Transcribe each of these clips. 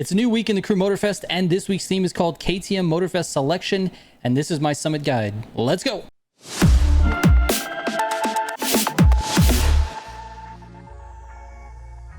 It's a new week in the Crew Motorfest, and this week's theme is called KTM Motorfest Selection, and this is my summit guide. Let's go!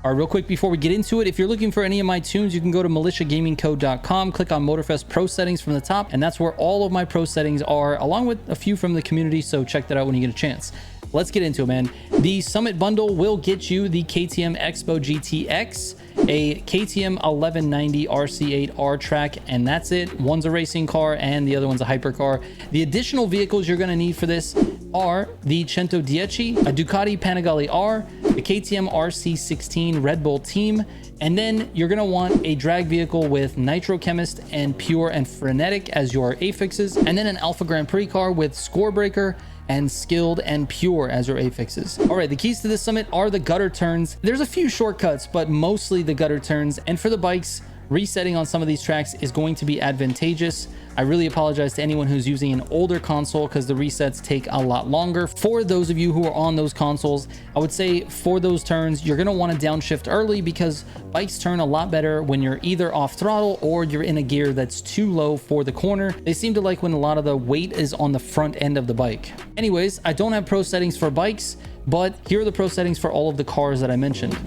All right, real quick before we get into it, if you're looking for any of my tunes, you can go to militiagamingco.com, click on Motorfest Pro Settings from the top, and that's where all of my pro settings are, along with a few from the community, so check that out when you get a chance. Let's get into it, man. The Summit Bundle will get you the KTM Expo GTX, a KTM 1190 RC8 R-Track, and that's it. One's a racing car and the other one's a hypercar. The additional vehicles you're going to need for this are the 110 a Ducati Panigale R, the KTM RC16 Red Bull Team, and then you're going to want a drag vehicle with Nitro Chemist and Pure and Frenetic as your affixes, and then an Alpha Grand Prix car with Scorebreaker and Skilled and Pure as your affixes. All right, the keys to this summit are the gutter turns. There's a few shortcuts, but mostly the gutter turns. And for the bikes, resetting on some of these tracks is going to be advantageous. I really apologize to anyone who's using an older console because the resets take a lot longer. For those of you who are on those consoles, I would say for those turns, you're going to want to downshift early because bikes turn a lot better when you're either off throttle or you're in a gear that's too low for the corner. They seem to like when a lot of the weight is on the front end of the bike. Anyways, I don't have pro settings for bikes, but here are the pro settings for all of the cars that I mentioned.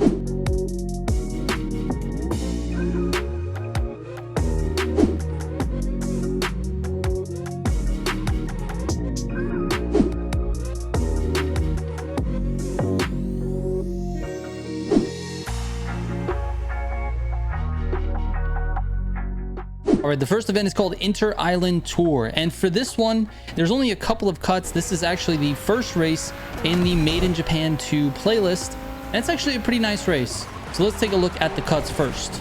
All right, the first event is called Interisland Tour, and for this one, there's only a couple of cuts. This is actually the first race in the Made in Japan 2 playlist, and it's actually a pretty nice race. So let's take a look at the cuts first.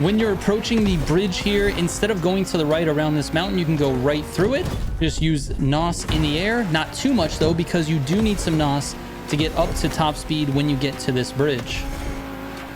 When you're approaching the bridge here, instead of going to the right around this mountain, you can go right through it. Just use NOS in the air, not too much though, because you do need some NOS to get up to top speed when you get to this bridge.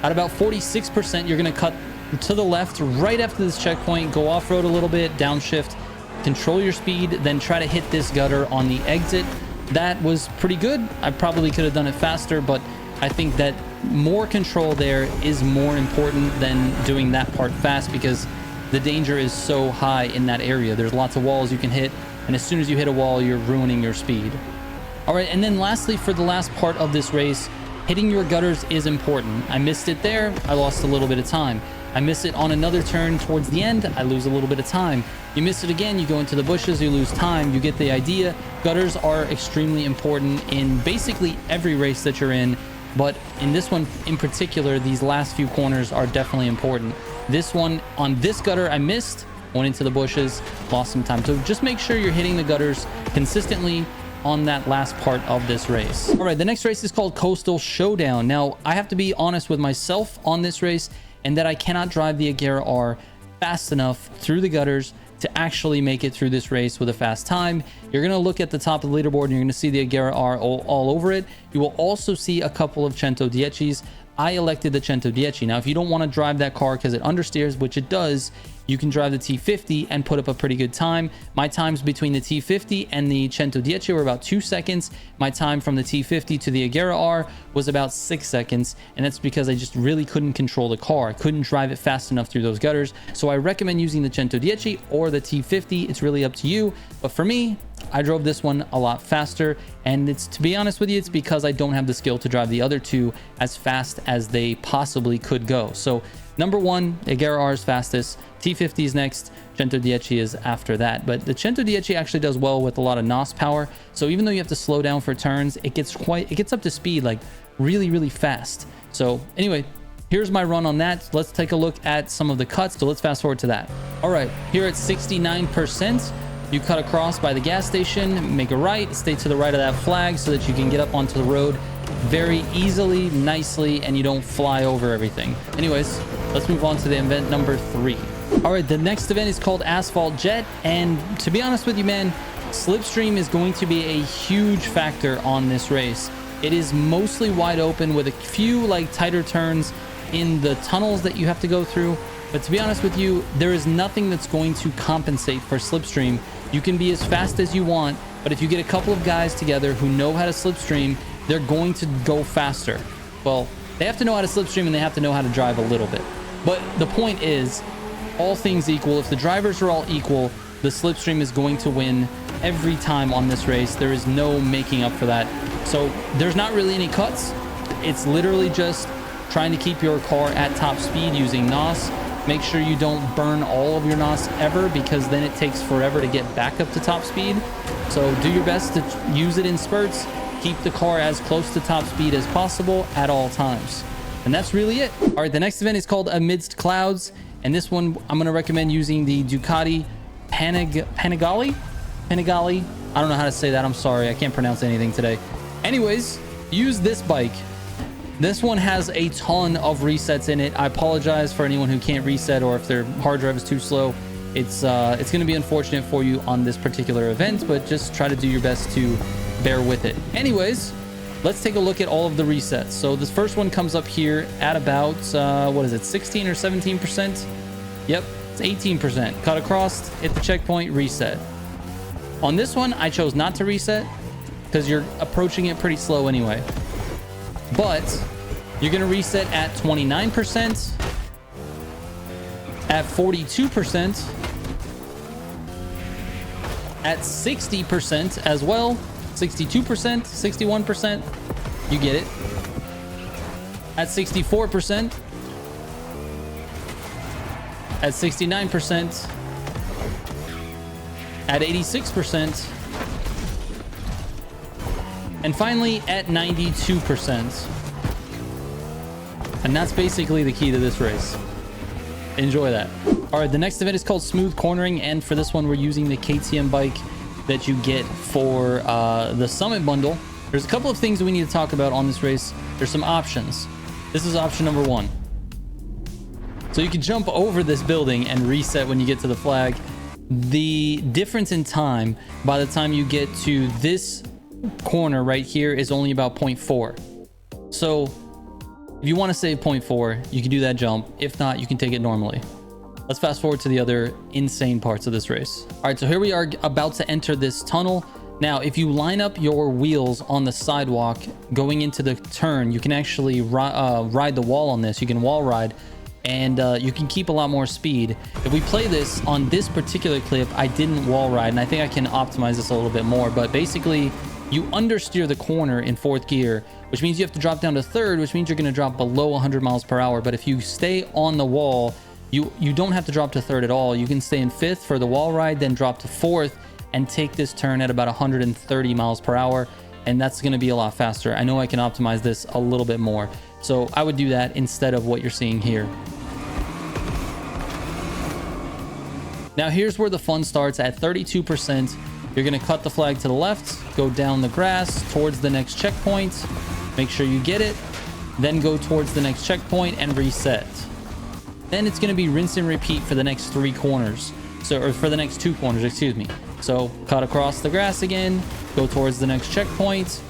At about 46%, you're going to cut to the left right after this checkpoint, go off-road a little bit, downshift, control your speed, then try to hit this gutter on the exit. That was pretty good. I probably could have done it faster, but I think that more control there is more important than doing that part fast because the danger is so high in that area. There's lots of walls you can hit, and as soon as you hit a wall, you're ruining your speed. All right, and then lastly, for the last part of this race, hitting your gutters is important. I missed it there. I lost a little bit of time. I miss it on another turn towards the end, I lose a little bit of time. You miss it again, you go into the bushes, you lose time. You get the idea. Gutters are extremely important in basically every race that you're in, but in this one in particular, these last few corners are definitely important. This one, on this gutter, I missed, went into the bushes, lost some time. So just make sure you're hitting the gutters consistently on that last part of this race. All right, the next race is called Coastal Showdown. Now, I have to be honest with myself on this race, and that I cannot drive the Agera R fast enough through the gutters to actually make it through this race with a fast time. You're going to look at the top of the leaderboard and you're going to see the Agera R all over it. You will also see a couple of 110. I elected the 110. Now, if you don't want to drive that car because it understeers, which it does, you can drive the T50 and put up a pretty good time. My times between the T50 and the 110 were about 2 seconds. My time from the T50 to the Agera R was about 6 seconds, and that's because I just really couldn't control the car. I couldn't drive it fast enough through those gutters, so I recommend using the 110 or the T50. It's really up to you, but for me, I drove this one a lot faster, and it's, to be honest with you, it's because I don't have the skill to drive the other two as fast as they possibly could go. So number one, Agera R is fastest, T50 is next, 110 is after that. But the 110 actually does well with a lot of NOS power, so even though you have to slow down for turns, it gets up to speed like really fast. So anyway, here's my run on that. Let's take a look at some of the cuts, so let's fast forward to that. All right, here at 69%, you cut across by the gas station, make a right, stay to the right of that flag so that you can get up onto the road very easily, nicely, and you don't fly over everything. Anyways, let's move on to the event number 3. All right, the next event is called Asphalt Jet, and to be honest with you, man, slipstream is going to be a huge factor on this race. It is mostly wide open with a few like tighter turns in the tunnels that you have to go through. But to be honest with you, there is nothing that's going to compensate for slipstream. You can be as fast as you want, but if you get a couple of guys together who know how to slipstream, they're going to go faster. Well, they have to know how to slipstream and they have to know how to drive a little bit. But the point is, all things equal, if the drivers are all equal, the slipstream is going to win every time on this race. There is no making up for that. So there's not really any cuts. It's literally just trying to keep your car at top speed using NOS. Make sure you don't burn all of your NOS ever, because then it takes forever to get back up to top speed. So do your best to use it in spurts. Keep the car as close to top speed as possible at all times. And that's really it. All right, the next event is called Amidst Clouds. And this one, I'm going to recommend using the Ducati Panigale. I don't know how to say that. I'm sorry. I can't pronounce anything today. Anyways, use this bike. This one has a ton of resets in it. I apologize for anyone who can't reset, or if their hard drive is too slow. It's going to be unfortunate for you on this particular event, but just try to do your best to bear with it. Anyways, let's take a look at all of the resets. So this first one comes up here at about, what is it, 16 or 17%? Yep, it's 18%. Cut across, hit the checkpoint, reset. On this one, I chose not to reset because you're approaching it pretty slow anyway. But you're going to reset at 29%, at 42%, at 60% as well, 62%, 61%, you get it, at 64%, at 69%, at 86%, and finally at 92%. And that's basically the key to this race. Enjoy that. All right, the next event is called Smooth Cornering, and for this one we're using the KTM bike that you get for the Summit bundle. There's a couple of things that we need to talk about on this race. There's some options. This is option number 1. So you can jump over this building and reset when you get to the flag. The difference in time by the time you get to this corner right here is only about 0.4. So if you want to save 0.4, you can do that jump. If not, you can take it normally. Let's fast forward to the other insane parts of this race. All right, so here we are about to enter this tunnel. Now, if you line up your wheels on the sidewalk going into the turn, you can actually ride the wall on this. You can wall ride, and you can keep a lot more speed. If we play this on this particular clip, I didn't wall ride, and I think I can optimize this a little bit more, but basically you understeer the corner in 4th gear, which means you have to drop down to 3rd, which means you're going to drop below 100 miles per hour. But if you stay on the wall, you don't have to drop to 3rd at all. You can stay in 5th for the wall ride, then drop to 4th and take this turn at about 130 miles per hour, and that's going to be a lot faster. I know I can optimize this a little bit more, so I would do that instead of what you're seeing here. Now here's where the fun starts. At 32%, you're going to cut the flag to the left, go down the grass towards the next checkpoint, make sure you get it, then go towards the next checkpoint and reset. Then it's going to be rinse and repeat for the next 3 corners. So, or for the next 2 corners, excuse me. So cut across the grass again, go towards the next checkpoint,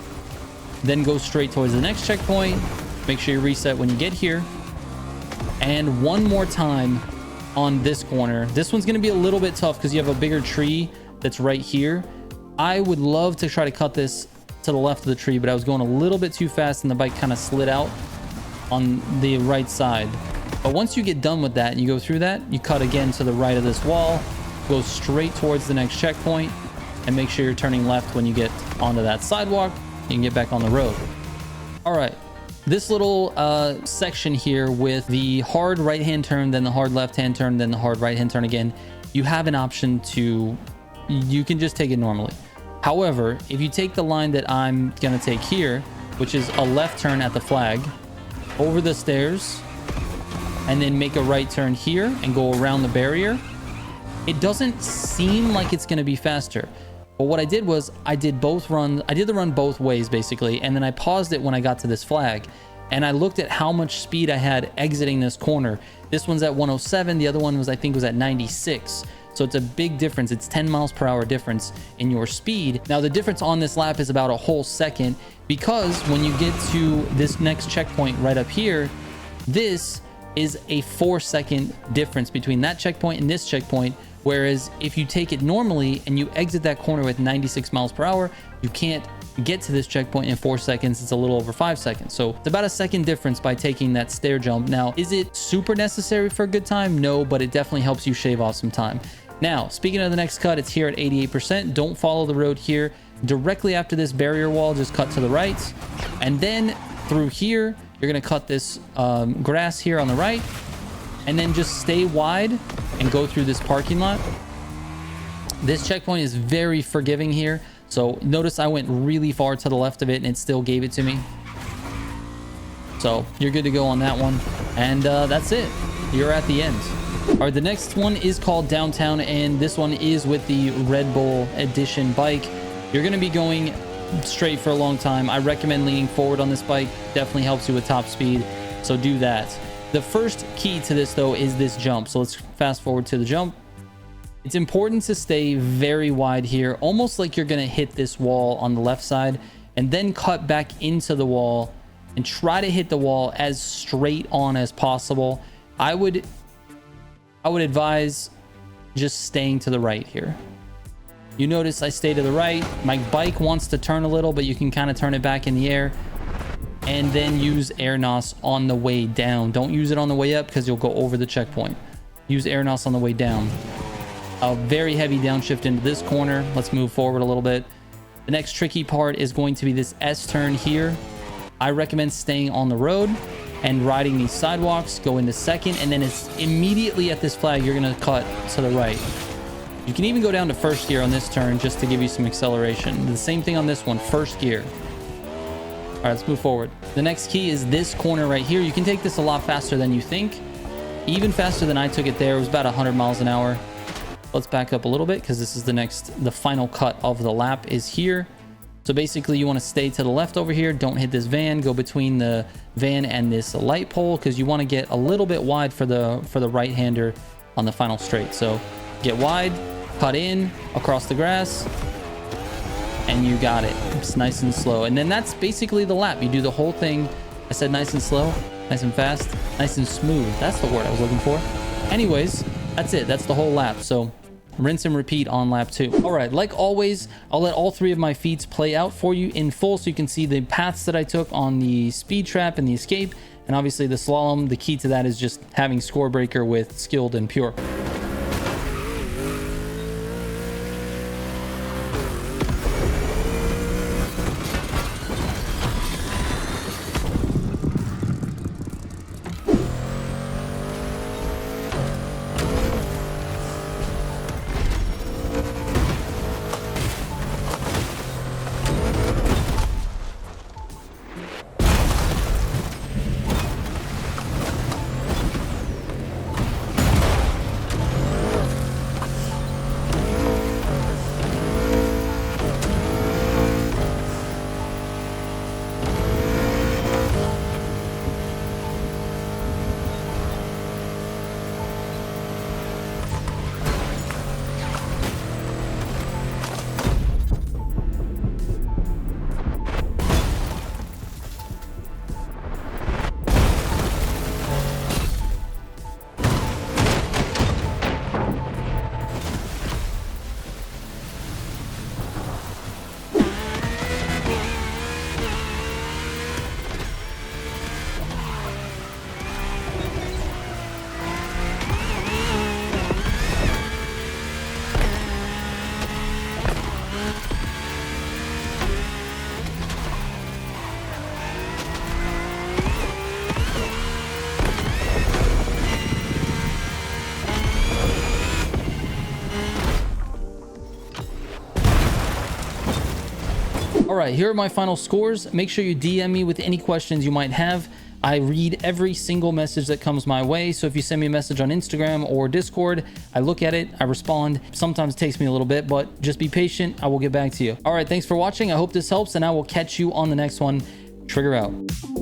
then go straight towards the next checkpoint. Make sure you reset when you get here. And one more time on this corner. This one's going to be a little bit tough because you have a bigger tree that's right here. I would love to try to cut this to the left of the tree, but I was going a little bit too fast and the bike kind of slid out on the right side. But once you get done with that and you go through that, you cut again to the right of this wall, go straight towards the next checkpoint, and make sure you're turning left when you get onto that sidewalk. You can get back on the road. All right, this little section here with the hard right hand turn, then the hard left hand turn, then the hard right hand turn again, you have an option to, you can just take it normally. However, if you take the line that I'm gonna take here, which is a left turn at the flag, over the stairs, and then make a right turn here and go around the barrier, it doesn't seem like it's going to be faster. But what I did was I did the run both ways basically, and then I paused it when I got to this flag, and I looked at how much speed I had exiting this corner. This one's at 107, the other one was, I think, was at 96. So it's a big difference. It's 10 miles per hour difference in your speed. Now the difference on this lap is about a whole second, because when you get to this next checkpoint right up here, this is a 4-second difference between that checkpoint and this checkpoint. Whereas if you take it normally and you exit that corner with 96 miles per hour, you can't get to this checkpoint in 4 seconds. It's a little over 5 seconds. So it's about a second difference by taking that stair jump. Now, is it super necessary for a good time? No, but it definitely helps you shave off some time. Now, speaking of the next cut, it's here at 88%. Don't follow the road here. Directly after this barrier wall, just cut to the right. And then through here, you're going to cut this grass here on the right. And then just stay wide and go through this parking lot. This checkpoint is very forgiving here. So notice I went really far to the left of it and it still gave it to me. So you're good to go on that one. And that's it. You're at the end. All right, the next one is called Downtown, and this one is with the Red Bull Edition bike. You're going to be going straight for a long time. I recommend leaning forward on this bike. Definitely helps you with top speed. So do that. The first key to this, though, is this jump. So let's fast forward to the jump. It's important to stay very wide here, almost like you're going to hit this wall on the left side, and then cut back into the wall and try to hit the wall as straight on as possible. I would advise just staying to the right here. You notice I stay to the right. My bike wants to turn a little, but you can kind of turn it back in the air. And then use air NOS on the way down. Don't use it on the way up because you'll go over the checkpoint. Use air NOS on the way down. A very heavy downshift into this corner. Let's move forward a little bit. The next tricky part is going to be this S turn here. I recommend staying on the road and riding these sidewalks. Go into second, and then it's immediately at this flag you're going to cut to the right. You can even go down to first gear on this turn just to give you some acceleration. The same thing on this one, first gear. All right, let's move forward. The next key is this corner right here. You can take this a lot faster than you think. Even faster than I took it there. It was about 100 miles an hour. Let's back up a little bit because this is the final cut of the lap is here. So basically you want to stay to the left over here. Don't hit this van. Go between the van and this light pole because you want to get a little bit wide for the right-hander on the final straight. So get wide, cut in across the grass, and you got it. It's nice and slow. And then that's basically the lap. You do the whole thing. I said nice and slow, nice and fast, nice and smooth. That's the word I was looking for. Anyways, that's it. That's the whole lap. So rinse and repeat on lap 2. All right, like always, I'll let all 3 of my feats play out for you in full so you can see the paths that I took on the speed trap and the escape, and obviously the slalom. The key to that is just having score breaker with skilled and pure. All right, here are my final scores. Make sure you DM me with any questions you might have. I read every single message that comes my way. So if you send me a message on Instagram or Discord, I look at it, I respond. Sometimes it takes me a little bit, but just be patient. I will get back to you. All right, thanks for watching. I hope this helps, and I will catch you on the next one. Trigger out.